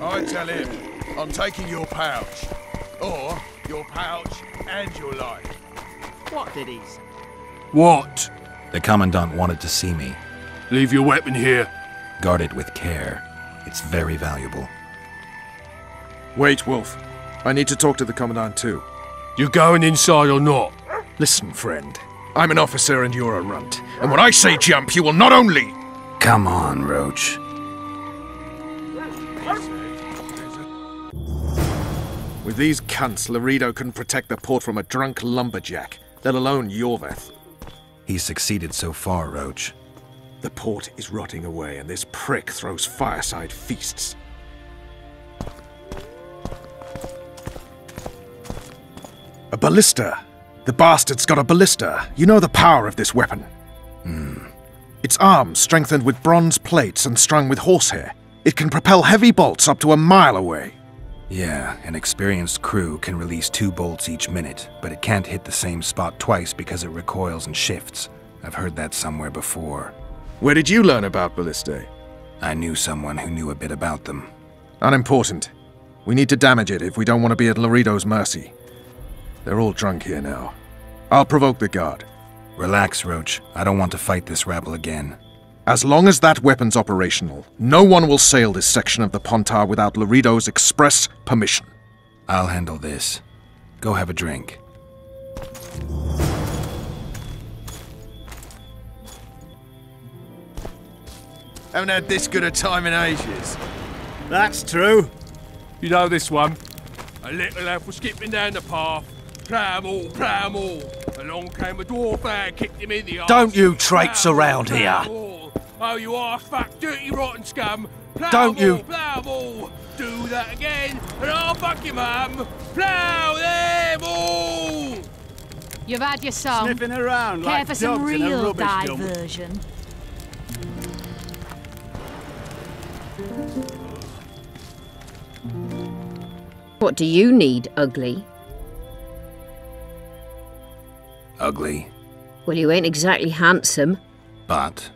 I tell him I'm taking your pouch. Or your pouch and your life. What did he say? What? The Commandant wanted to see me. Leave your weapon here. Guard it with care. It's very valuable. Wait, Wolf. I need to talk to the Commandant too. You going inside or not? Listen, friend. I'm an officer and you're a runt. And when I say jump, you will not only... Come on, Roach. With these cunts, Laredo couldn't protect the port from a drunk lumberjack, let alone Yorveth. He's succeeded so far, Roach. The port is rotting away, and this prick throws fireside feasts. A ballista! The bastard's got a ballista. You know the power of this weapon. Its arms strengthened with bronze plates and strung with horsehair. It can propel heavy bolts up to a mile away. Yeah, an experienced crew can release 2 bolts each minute, but it can't hit the same spot twice because it recoils and shifts. I've heard that somewhere before. Where did you learn about ballistae? I knew someone who knew a bit about them. Unimportant. We need to damage it if we don't want to be at Laredo's mercy. They're all drunk here now. I'll provoke the guard. Relax, Roach. I don't want to fight this rabble again. As long as that weapon's operational, no one will sail this section of the Pontar without Laredo's express permission. I'll handle this. Go have a drink. Haven't had this good a time in ages. That's true. You know this one. A little elf was skipping down the path. Plough them all. Along came a dwarf and kicked him in the arse. Don't you traipse around here. Oh, you arse-fuck, dirty rotten scum. Don't you... Plough all. Do that again, and I'll fuck your mum. Plough them all. You've had your song. Sniffing around Care like for some dogs in a real rubbish dump. diversion. What do you need, Ugly? Ugly, Well, you ain't exactly handsome. but...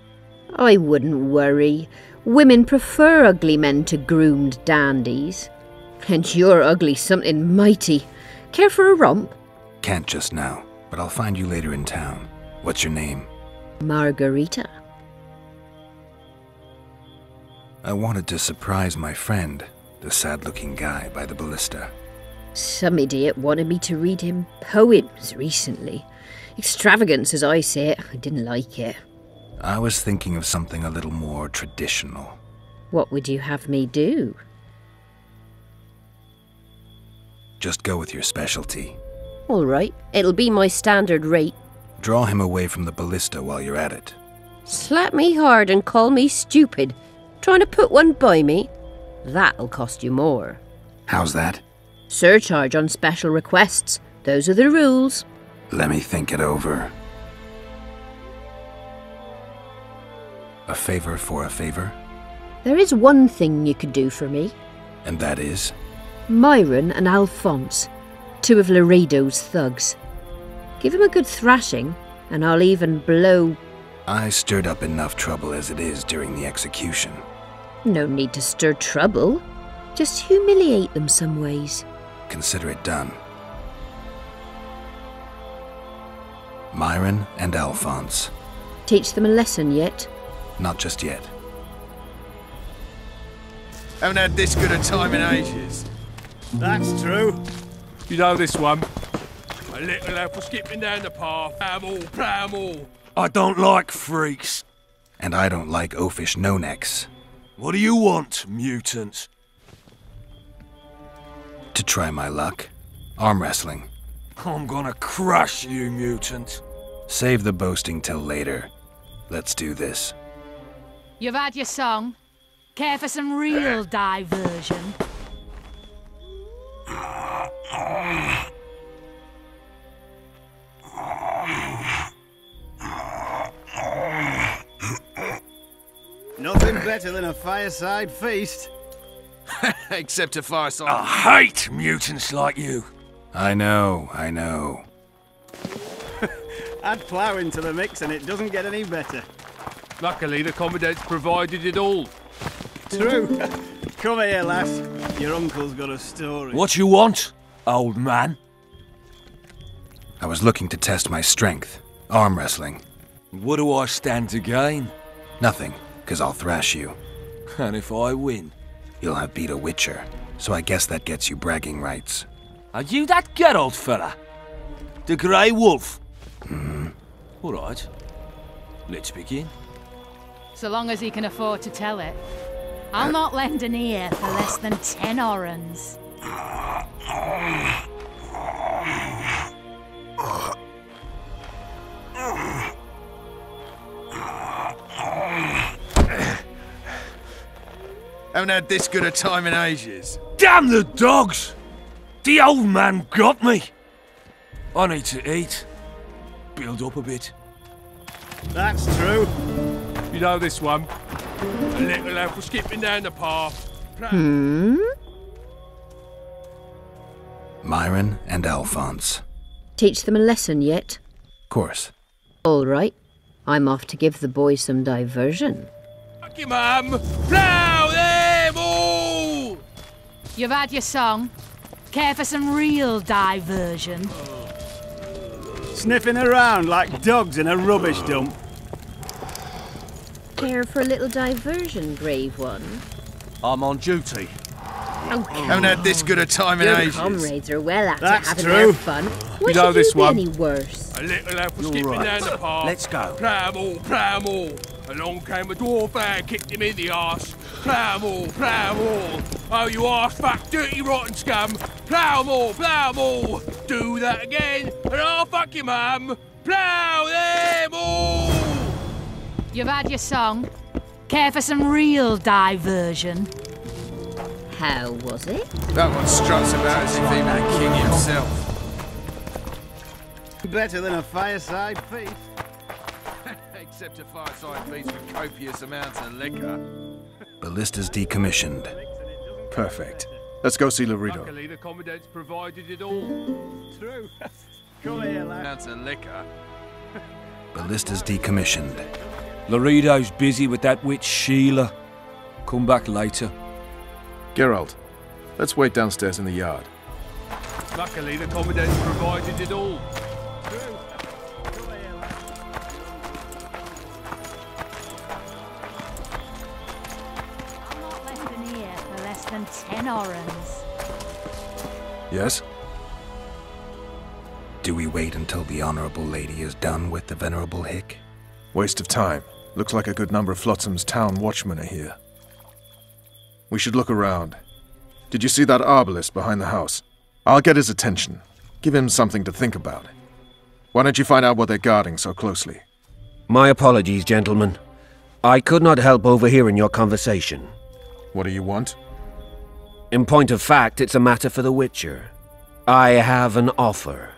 I wouldn't worry. Women prefer ugly men to groomed dandies. And you're ugly something mighty. Care for a romp? Can't just now, but I'll find you later in town. What's your name? Margarita. I wanted to surprise my friend, the sad-looking guy by the ballista. Some idiot wanted me to read him poems recently. Extravagance, as I say it. I didn't like it. I was thinking of something a little more traditional. What would you have me do? Just go with your specialty. All right, it'll be my standard rate. Draw him away from the ballista while you're at it. Slap me hard and call me stupid. Trying to put one by me? That'll cost you more. How's that? Surcharge on special requests. Those are the rules. Let me think it over. A favor for a favor? There is one thing you could do for me. And that is? Myron and Alphonse, 2 of Laredo's thugs. Give him a good thrashing, and I'll even blow... I stirred up enough trouble as it is during the execution. No need to stir trouble. Just humiliate them some ways. Consider it done. Myron and Alphonse. Teach them a lesson yet? Not just yet. Haven't had this good a time in ages. That's true. You know this one. A little elf was skipping down the path. Plough them all. I don't like freaks. And I don't like oafish no-necks. What do you want, mutant? To try my luck. Arm wrestling. I'm gonna crush you, mutant. Save the boasting till later. Let's do this. You've had your song. Care for some real diversion. Nothing better than a fireside feast. Except a fireside. I hate mutants like you. I know. Add plough into the mix and it doesn't get any better. Luckily, the Commandant's provided it all. True. Come here, lass. Your uncle's got a story. What you want, old man? I was looking to test my strength. Arm wrestling. What do I stand to gain? Nothing, because I'll thrash you. And if I win? You'll have beat a Witcher, so I guess that gets you bragging rights. Are you that Geralt fella? The Grey Wolf? All right. Let's begin. So long as he can afford to tell it. I'll not lend an ear for less than 10 orens. Haven't had this good a time in ages. Damn the dogs! The old man got me! I need to eat. Build up a bit. That's true. You know this one. A little lad for skipping down the path. Myron and Alphonse. Teach them a lesson yet? Course. All right. I'm off to give the boys some diversion. Fuck you, Mum! Plough them all! You've had your song. Care for some real diversion? Sniffing around like dogs in a rubbish dump. Care for a little diversion, brave one? I'm on duty. Oh, Haven't had this good a time in your ages. comrades are well at That's it having true. their fun. Why know should this you be one. any worse? A little lad for skipping down the path. Let's go. Plough 'em all, plough 'em all. Along came a dwarf and kicked him in the arse. Plough 'em all, plough 'em all. Oh, you arse fuck, dirty rotten scum. Plough 'em all, plough 'em all. Do that again, and I'll fuck your mum. Plough them all! You've had your song. Care for some real diversion? How was it? That one struts about as if he were the king himself. Better than a fireside feast. Except a fireside feast with copious amounts of liquor. Ballista's decommissioned. Perfect. Let's go see Laredo. Luckily, the commandant's provided it all. True. Come here, lad. Amounts of liquor. Ballista's decommissioned. Laredo's busy with that witch Sheila. Come back later. Geralt, let's wait downstairs in the yard. Luckily, the commandant's provided it all. I'll not lend an ear for less than 10 orens. Yes? Do we wait until the Honorable Lady is done with the Venerable Hick? Waste of time. Looks like a good number of Flotsam's town watchmen are here. We should look around. Did you see that arbalist behind the house? I'll get his attention. Give him something to think about. Why don't you find out what they're guarding so closely? My apologies, gentlemen. I could not help overhearing your conversation. What do you want? In point of fact, it's a matter for the Witcher. I have an offer.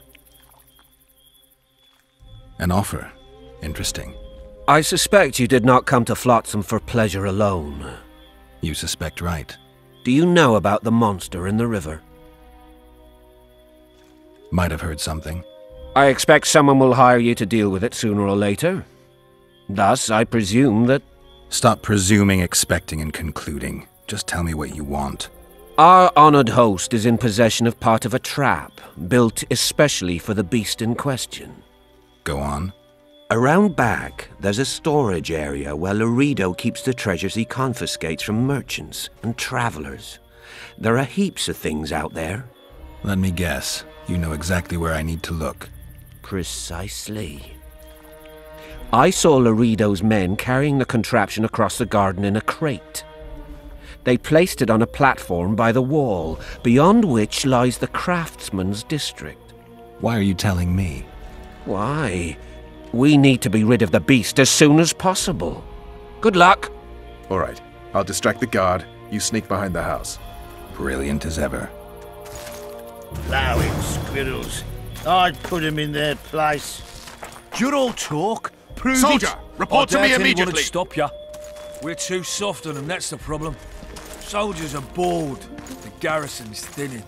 An offer. Interesting. I suspect you did not come to Flotsam for pleasure alone. You suspect right. Do you know about the monster in the river? Might have heard something. I expect someone will hire you to deal with it sooner or later. Thus, I presume that... Stop presuming, expecting, and concluding. Just tell me what you want. Our honored host is in possession of part of a trap, built especially for the beast in question. Go on. Around back, there's a storage area where Laredo keeps the treasures he confiscates from merchants and travelers. There are heaps of things out there. Let me guess. You know exactly where I need to look. Precisely. I saw Laredo's men carrying the contraption across the garden in a crate. They placed it on a platform by the wall, beyond which lies the craftsman's district. Why are you telling me? Why? We need to be rid of the beast as soon as possible. Good luck. All right. I'll distract the guard. You sneak behind the house. Brilliant as ever. Allow him, squirrels. I'd put him in their place. You're all talk. Prove Soldier, it. report to me immediately. Anyone would stop ya. We're too soft on them, that's the problem. Soldiers are bored. The garrison's thinning.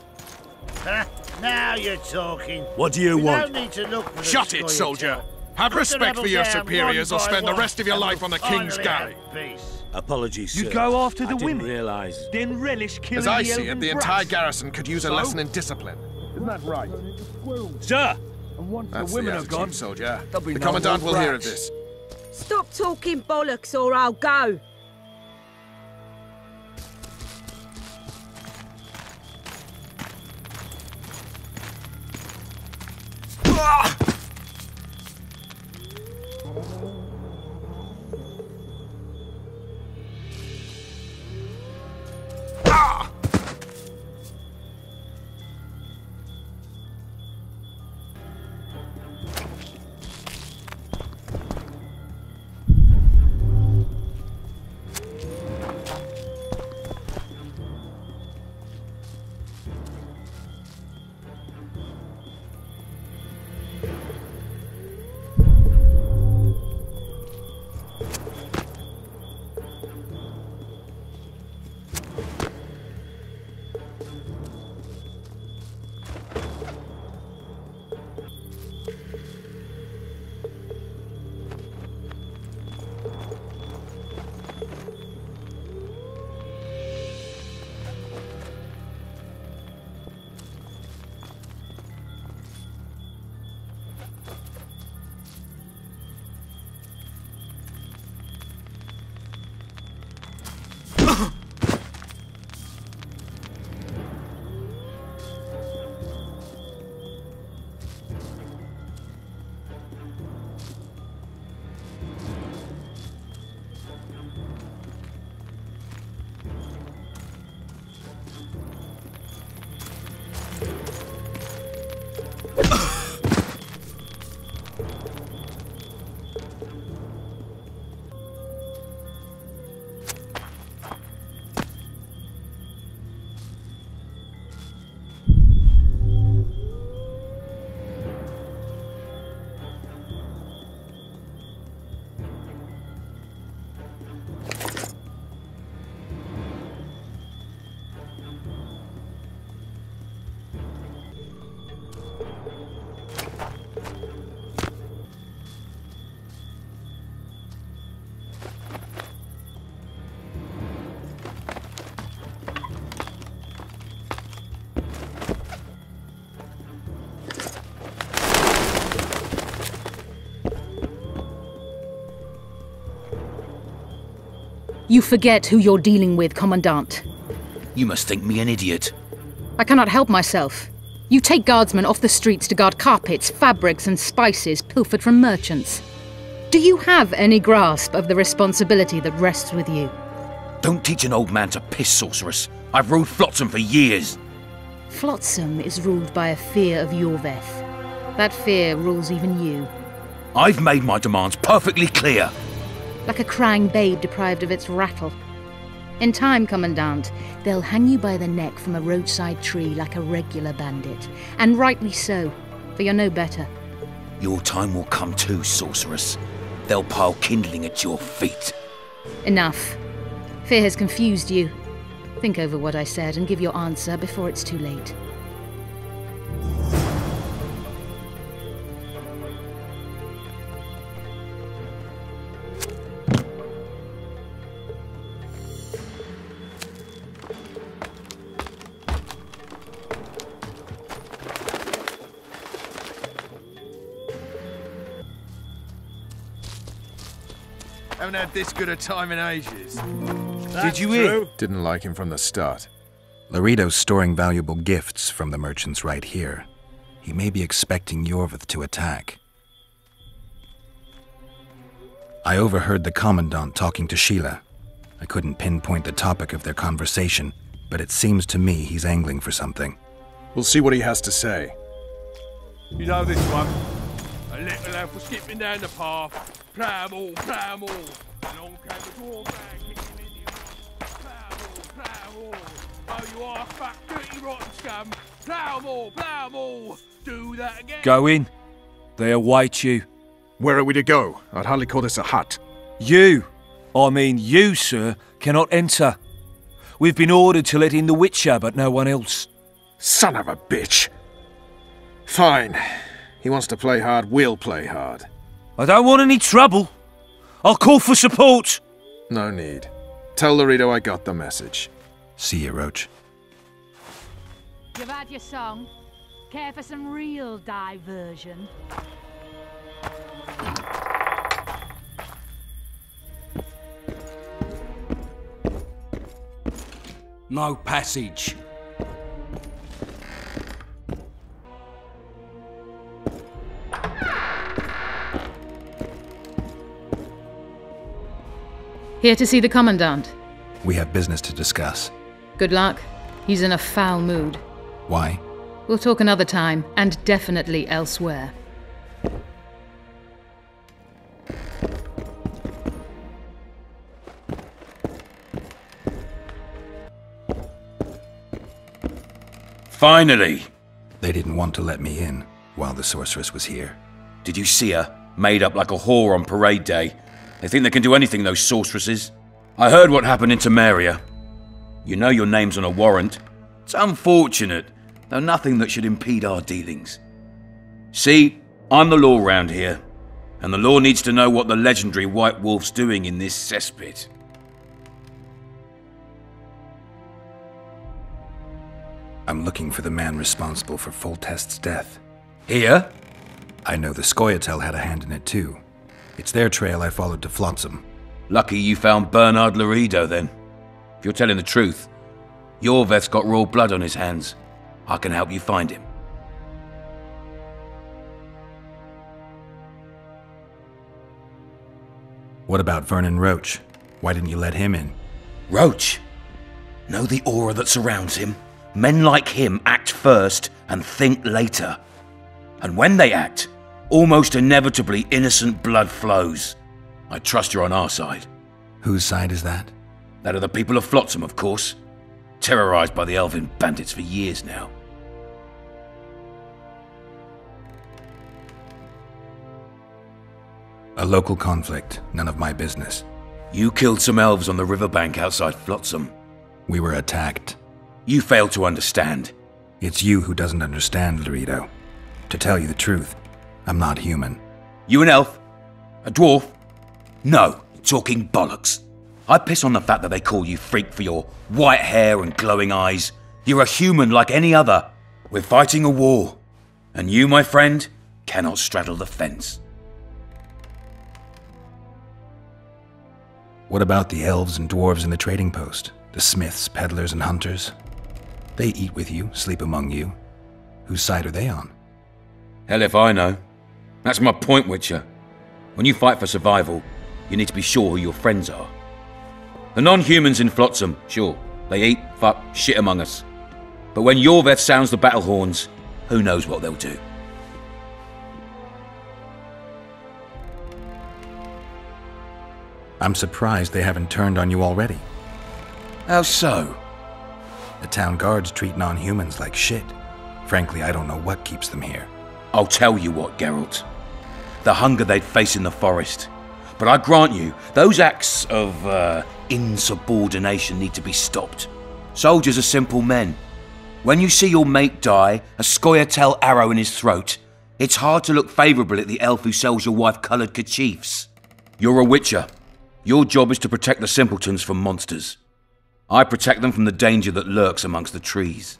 Now you're talking. What do you We want? don't need to look for the Shut it, scoil soldier. tail. Have Put the respect for rebels your down superiors or one by spend the one, rest of your and life on the we'll King's finally Galley. have peace. Apologies, You sir. go after the I didn't women. realise. Then relish killing As I the see it, elven the brats. entire garrison could use a lesson in discipline. Isn't that right? Sir! And once That's the women the are attitude, gone, soldier. there'll be The no commandant more will hear of brats. this. Stop talking bollocks or I'll go. You forget who you're dealing with, Commandant. You must think me an idiot. I cannot help myself. You take guardsmen off the streets to guard carpets, fabrics and spices pilfered from merchants. Do you have any grasp of the responsibility that rests with you? Don't teach an old man to piss, sorceress. I've ruled Flotsam for years. Flotsam is ruled by a fear of Yorveth. That fear rules even you. I've made my demands perfectly clear. Like a crying babe deprived of its rattle. In time, Commandant, they'll hang you by the neck from a roadside tree like a regular bandit. And rightly so, for you're no better. Your time will come too, sorceress. They'll pile kindling at your feet. Enough. Fear has confused you. Think over what I said and give your answer before it's too late. Haven't had this good a time in ages. Did you hear? Didn't like him from the start. Laredo's storing valuable gifts from the merchants right here. He may be expecting Yorveth to attack. I overheard the Commandant talking to Sheila. I couldn't pinpoint the topic of their conversation, but it seems to me he's angling for something. We'll see what he has to say. You know this one. A little elf was skipping down the path. Plough them all. Along came the dwarf man, kicked him in the arse. Plough them all. Oh, you are fat, dirty, rotten scum. Plough them all. Do that again. Go in. They await you. Where are we to go? I'd hardly call this a hut. You, sir, cannot enter. We've been ordered to let in the Witcher, but no one else. Son of a bitch! Fine. He wants to play hard, we'll play hard. I don't want any trouble. I'll call for support. No need. Tell Laredo I got the message. See you, Roach. You've had your song. Care for some real diversion? No passage. Here to see the Commandant. We have business to discuss. Good luck. He's in a foul mood. Why? We'll talk another time, and definitely elsewhere. Finally! They didn't want to let me in while the sorceress was here. Did you see her? Made up like a whore on parade day. They think they can do anything, those sorceresses. I heard what happened in Temeria. You know your name's on a warrant. It's unfortunate, though nothing that should impede our dealings. See, I'm the law round here, and the law needs to know what the legendary White Wolf's doing in this cesspit. I'm looking for the man responsible for Foltest's death. Here? I know the Scoia'tael had a hand in it too. It's their trail I followed to Flotsam. Lucky you found Bernard Laredo then. If you're telling the truth, Yorveth's got raw blood on his hands. I can help you find him. What about Vernon Roach? Why didn't you let him in? Roach? Know the aura that surrounds him? Men like him act first and think later. And when they act, almost inevitably innocent blood flows. I trust you're on our side. Whose side is that? That of the people of Flotsam, of course. Terrorized by the elven bandits for years now. A local conflict, none of my business. You killed some elves on the riverbank outside Flotsam. We were attacked. You failed to understand. It's you who doesn't understand, Laredo. To tell you the truth, I'm not human. You an elf? A dwarf? No, talking bollocks. I piss on the fact that they call you freak for your white hair and glowing eyes. You're a human like any other. We're fighting a war. And you, my friend, cannot straddle the fence. What about the elves and dwarves in the trading post? The smiths, peddlers, and hunters? They eat with you, sleep among you. Whose side are they on? Hell if I know. That's my point, Witcher. When you fight for survival, you need to be sure who your friends are. The non-humans in Flotsam, sure, they eat, fuck, shit among us. But when Yorveth sounds the battle horns, who knows what they'll do. I'm surprised they haven't turned on you already. How so? The town guards treat non-humans like shit. Frankly, I don't know what keeps them here. I'll tell you what, Geralt. The hunger they'd face in the forest. But I grant you, those acts of, insubordination need to be stopped. Soldiers are simple men. When you see your mate die, a Scoia'tael arrow in his throat, it's hard to look favourably at the elf who sells your wife coloured kerchiefs. You're a Witcher. Your job is to protect the simpletons from monsters. I protect them from the danger that lurks amongst the trees.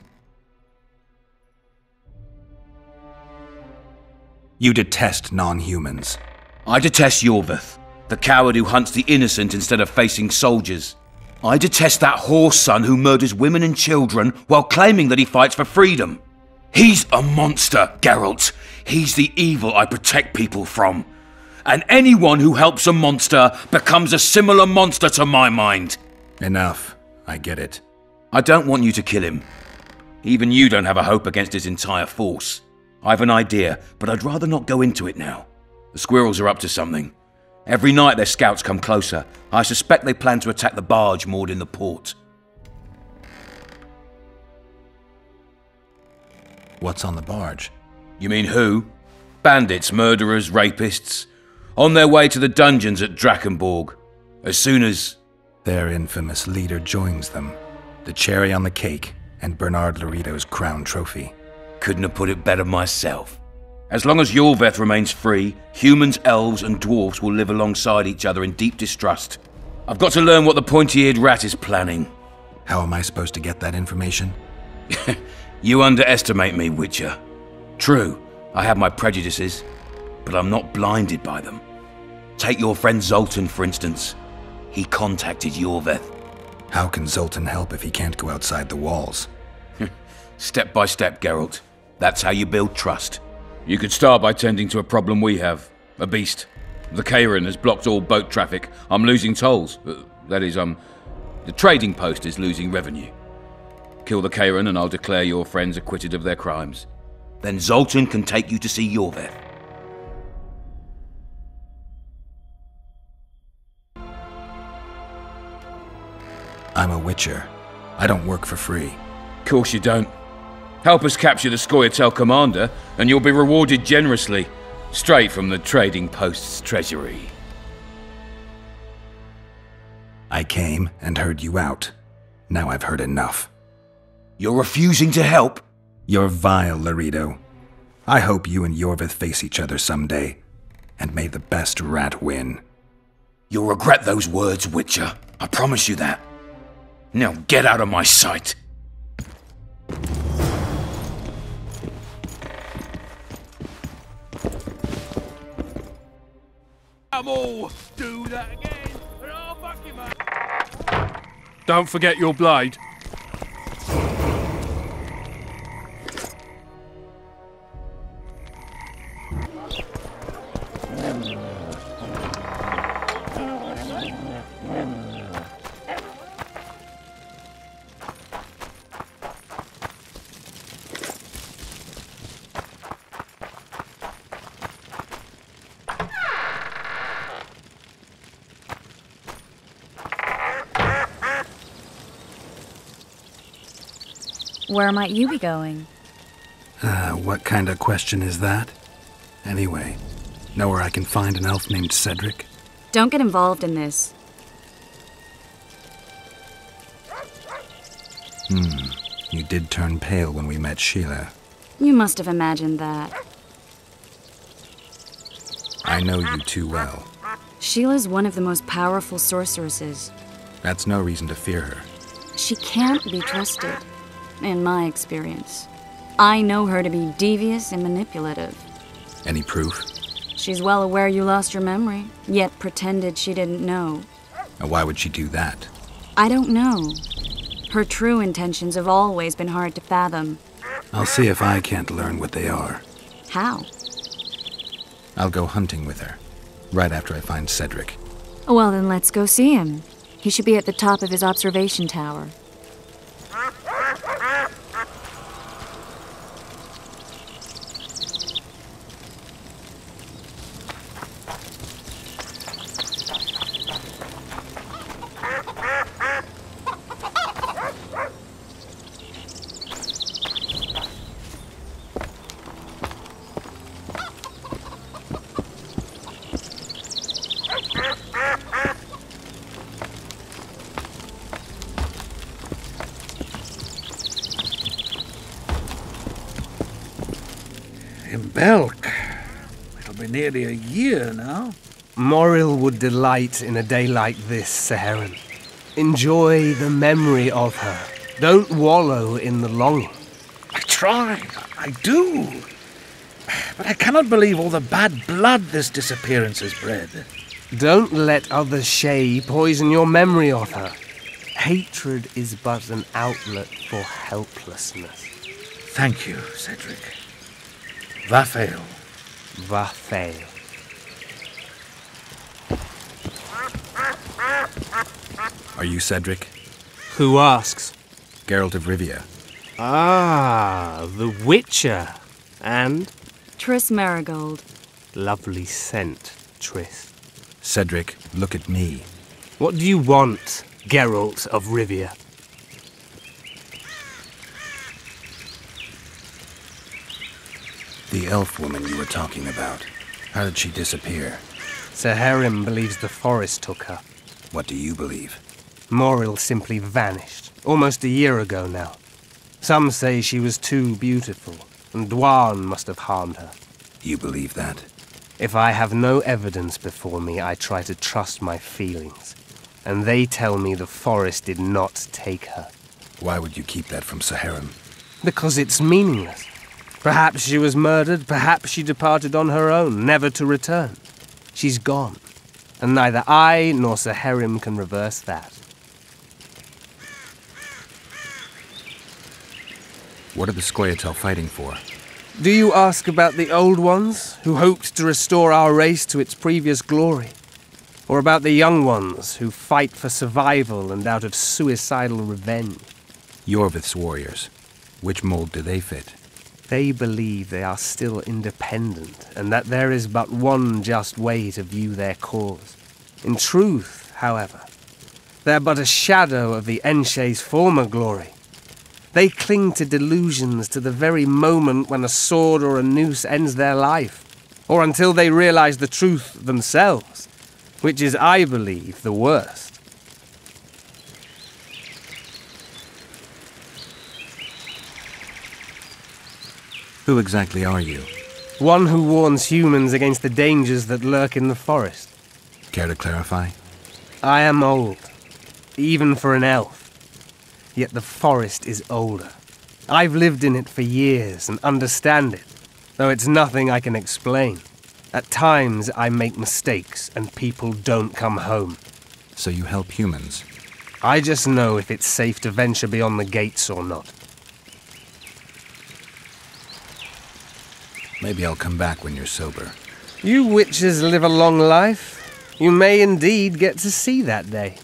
You detest non-humans. I detest Yorveth, the coward who hunts the innocent instead of facing soldiers. I detest that whore son who murders women and children while claiming that he fights for freedom. He's a monster, Geralt. He's the evil I protect people from. And anyone who helps a monster becomes a similar monster to my mind. Enough. I get it. I don't want you to kill him. Even you don't have a hope against his entire force. I've an idea, but I'd rather not go into it now. The squirrels are up to something. Every night their scouts come closer. I suspect they plan to attack the barge moored in the port. What's on the barge? You mean who? Bandits, murderers, rapists. On their way to the dungeons at Drakenborg. As soon as... Their infamous leader joins them. The cherry on the cake, and Bernard Laredo's crown trophy. Couldn't have put it better myself. As long as Yorveth remains free, humans, elves, and dwarves will live alongside each other in deep distrust. I've got to learn what the pointy-eared rat is planning. How am I supposed to get that information? You underestimate me, Witcher. True, I have my prejudices, but I'm not blinded by them. Take your friend Zoltan, for instance. He contacted Yorveth. How can Zoltan help if he can't go outside the walls? Step by step, Geralt. That's how you build trust. You could start by tending to a problem we have. A beast. The Kairan has blocked all boat traffic. I'm losing tolls. That is, the trading post is losing revenue. Kill the Kairan and I'll declare your friends acquitted of their crimes. Then Zoltan can take you to see Yorveth. I'm a Witcher. I don't work for free. Course you don't. Help us capture the Scoia'tael commander, and you'll be rewarded generously, straight from the trading post's treasury. I came and heard you out. Now I've heard enough. You're refusing to help? You're vile, Laredo. I hope you and Yorveth face each other someday, and may the best rat win. You'll regret those words, Witcher. I promise you that. Now get out of my sight. Do that again, and I'll fuck him up. Don't forget your blade. Where might you be going? What kind of question is that? Anyway, know where I can find an elf named Cedric? Don't get involved in this. You did turn pale when we met Sheila. You must have imagined that. I know you too well. Sheila's one of the most powerful sorceresses. That's no reason to fear her. She can't be trusted, in my experience. I know her to be devious and manipulative. Any proof? She's well aware you lost your memory, yet pretended she didn't know. Why would she do that? I don't know. Her true intentions have always been hard to fathom. I'll see if I can't learn what they are. How? I'll go hunting with her, right after I find Cedric. Well, then let's go see him. He should be at the top of his observation tower. In Belk. It'll be nearly a year now. Moril would delight in a day like this, Seherin. Enjoy the memory of her. Don't wallow in the longing. I try. I do. But I cannot believe all the bad blood this disappearance has bred. Don't let other Shay poison your memory of her. Hatred is but an outlet for helplessness. Thank you, Cedric. Vafael. Vafael. Are you Cedric? Who asks? Geralt of Rivia. Ah, the Witcher. And? Triss Merigold. Lovely scent, Triss. Cedric, look at me. What do you want, Geralt of Rivia? The elf woman you were talking about. How did she disappear? Seherim believes the forest took her. What do you believe? Moril simply vanished, almost a year ago now. Some say she was too beautiful, and Dwan must have harmed her. You believe that? If I have no evidence before me, I try to trust my feelings. and they tell me the forest did not take her. Why would you keep that from Saharim? Because it's meaningless. Perhaps she was murdered, perhaps she departed on her own, never to return. She's gone, and neither I nor Saharim can reverse that. What are the Scoia'tael fighting for? Do you ask about the old ones, who hoped to restore our race to its previous glory? Or about the young ones, who fight for survival and out of suicidal revenge? Yorvith's warriors. Which mold do they fit? They believe they are still independent, and that there is but one just way to view their cause. In truth, however, they're but a shadow of the Enshe's former glory. They cling to delusions to the very moment when a sword or a noose ends their life, or until they realize the truth themselves, which is, I believe, the worst. Who exactly are you? One who warns humans against the dangers that lurk in the forest. Care to clarify? I am old, even for an elf. Yet the forest is older. I've lived in it for years and understand it, though it's nothing I can explain. At times I make mistakes and people don't come home. So you help humans? I just know if it's safe to venture beyond the gates or not. Maybe I'll come back when you're sober. You witches live a long life. You may indeed get to see that day.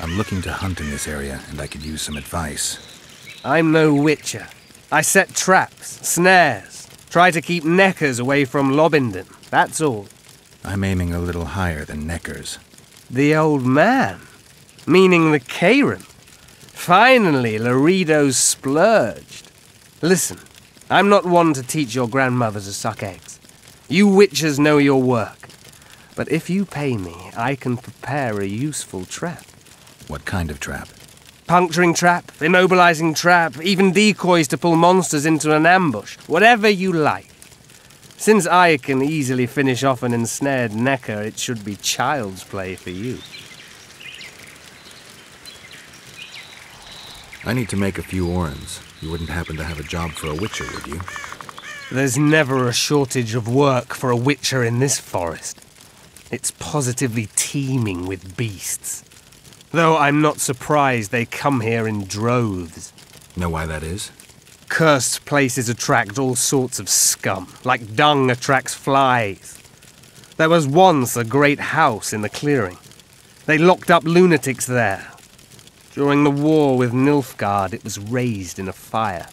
I'm looking to hunt in this area, and I could use some advice. I'm no witcher. I set traps, snares, try to keep neckers away from Lobindon, that's all. I'm aiming a little higher than neckers. The old man? Meaning the Kayran? Finally, Laredo's splurged. Listen, I'm not one to teach your grandmother to suck eggs. You witchers know your work. But if you pay me, I can prepare a useful trap. What kind of trap? Puncturing trap, immobilizing trap, even decoys to pull monsters into an ambush. Whatever you like. Since I can easily finish off an ensnared necker, it should be child's play for you. I need to make a few orens. You wouldn't happen to have a job for a witcher, would you? There's never a shortage of work for a witcher in this forest. It's positively teeming with beasts. Though I'm not surprised they come here in droves. Know why that is? Cursed places attract all sorts of scum, like dung attracts flies. There was once a great house in the clearing. They locked up lunatics there. During the war with Nilfgaard, it was raised in a fire.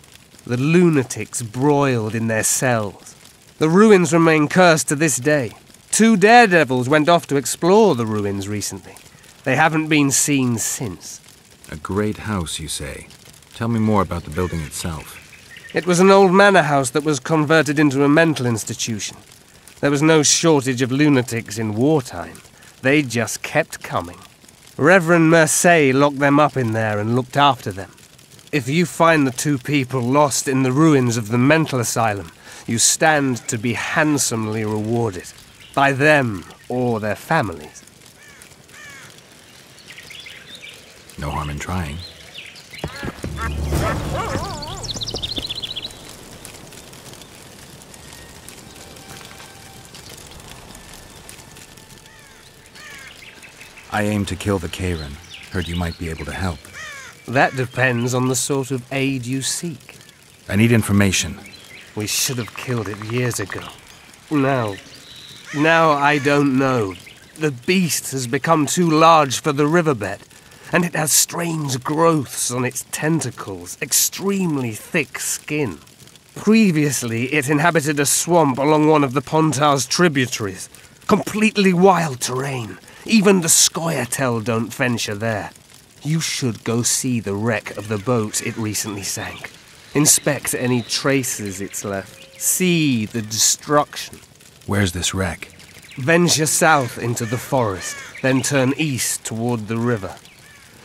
The lunatics broiled in their cells. The ruins remain cursed to this day. 2 daredevils went off to explore the ruins recently. They haven't been seen since. A great house, you say. Tell me more about the building itself. It was an old manor house that was converted into a mental institution. There was no shortage of lunatics in wartime. They just kept coming. Reverend Mercey locked them up in there and looked after them. If you find the 2 people lost in the ruins of the mental asylum, you stand to be handsomely rewarded. By them or their families. No harm in trying. I aim to kill the Kayran. Heard you might be able to help. That depends on the sort of aid you seek. I need information. We should have killed it years ago. Now I don't know. The beast has become too large for the riverbed, and it has strange growths on its tentacles, extremely thick skin. Previously, it inhabited a swamp along one of the Pontar's tributaries. Completely wild terrain. Even the Scoia'tael don't venture there. You should go see the wreck of the boat it recently sank. Inspect any traces it's left. See the destruction. Where's this wreck? Venture south into the forest, then turn east toward the river.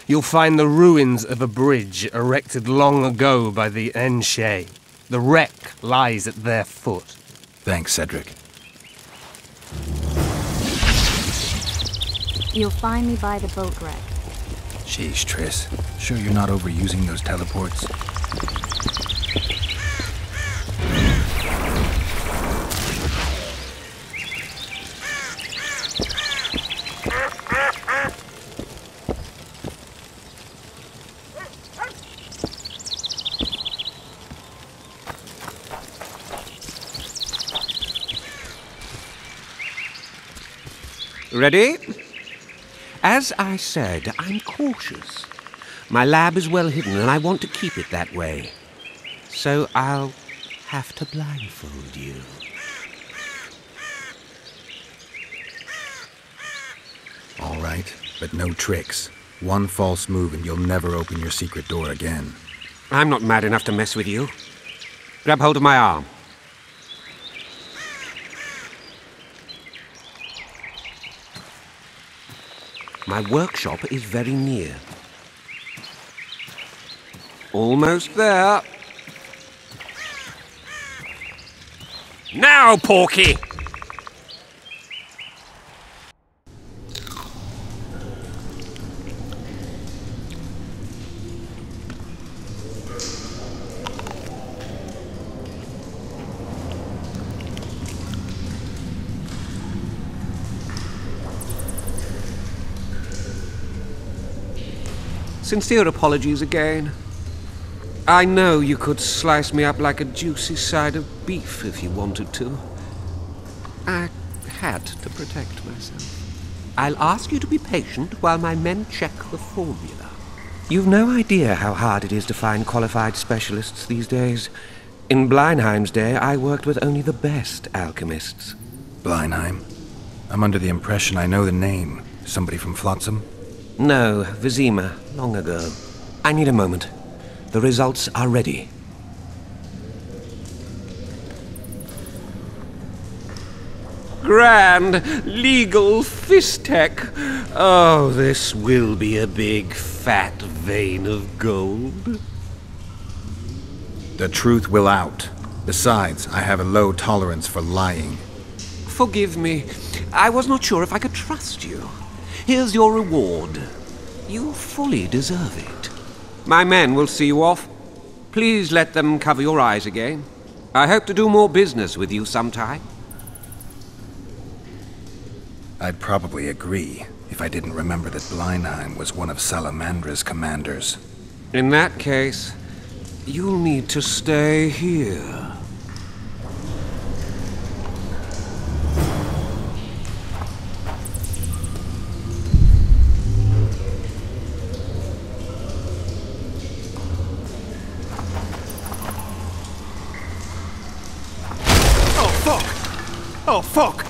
You'll find the ruins of a bridge erected long ago by the Enshe. The wreck lies at their foot. Thanks, Cedric. You'll find me by the boat wreck. Sheesh, Triss. Sure you're not overusing those teleports? Ready? As I said, I'm cautious. My lab is well hidden, and I want to keep it that way. So I'll have to blindfold you. All right, but no tricks. One false move and you'll never open your secret door again. I'm not mad enough to mess with you. Grab hold of my arm. My workshop is very near. Almost there. Now, Porky! Sincere apologies again. I know you could slice me up like a juicy side of beef if you wanted to. I had to protect myself. I'll ask you to be patient while my men check the formula. You've no idea how hard it is to find qualified specialists these days. In Bleinheim's day, I worked with only the best alchemists. Bleinheim? I'm under the impression I know the name. Somebody from Flotsam? No, Vizima, long ago. I need a moment. The results are ready. Grand legal fistech. Oh, this will be a big fat vein of gold. The truth will out. Besides, I have a low tolerance for lying. Forgive me. I was not sure if I could trust you. Here's your reward. You fully deserve it. My men will see you off. Please let them cover your eyes again. I hope to do more business with you sometime. I'd probably agree if I didn't remember that Bleinheim was one of Salamandra's commanders. In that case, you'll need to stay here. Oh, fuck!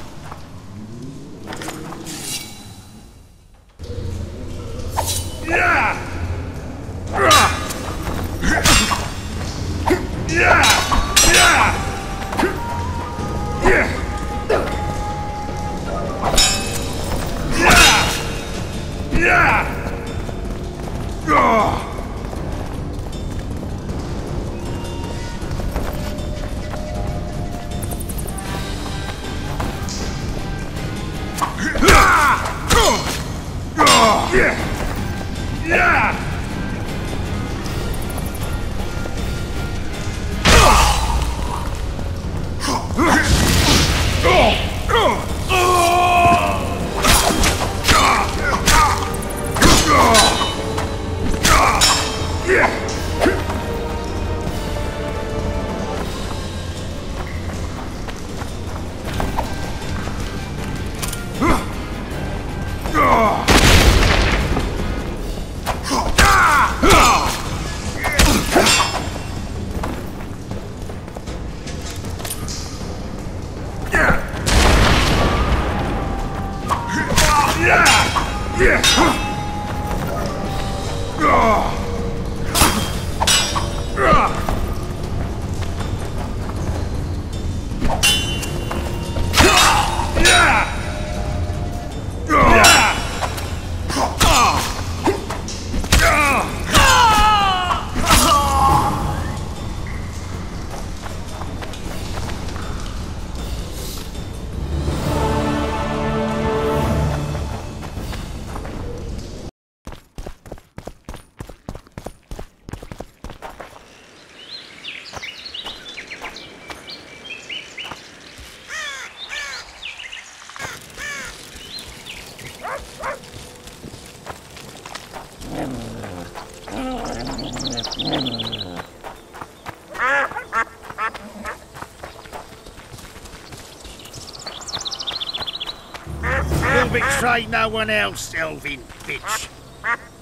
ain't no one else, Elvin bitch.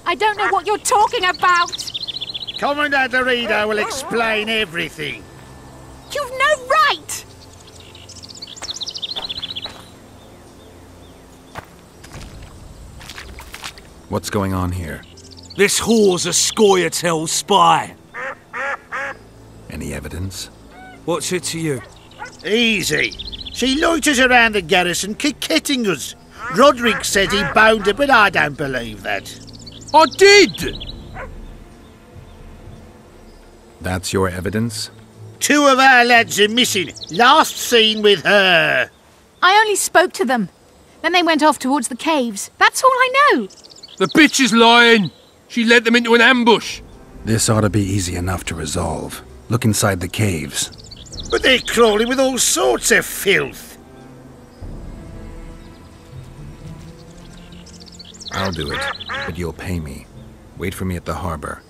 I don't know what you're talking about. Commandant Dorito will explain everything. You've no right! What's going on here? This whore's a Scoia'tael spy. Any evidence? What's it to you? Easy. She loiters around the garrison, kicking us. Roderick says he boned her, but I don't believe that. I did! That's your evidence? 2 of our lads are missing. Last seen with her. I only spoke to them. Then they went off towards the caves. That's all I know. The bitch is lying. She led them into an ambush. This ought to be easy enough to resolve. Look inside the caves. But they're crawling with all sorts of filth. I'll do it, but you'll pay me. Wait for me at the harbor.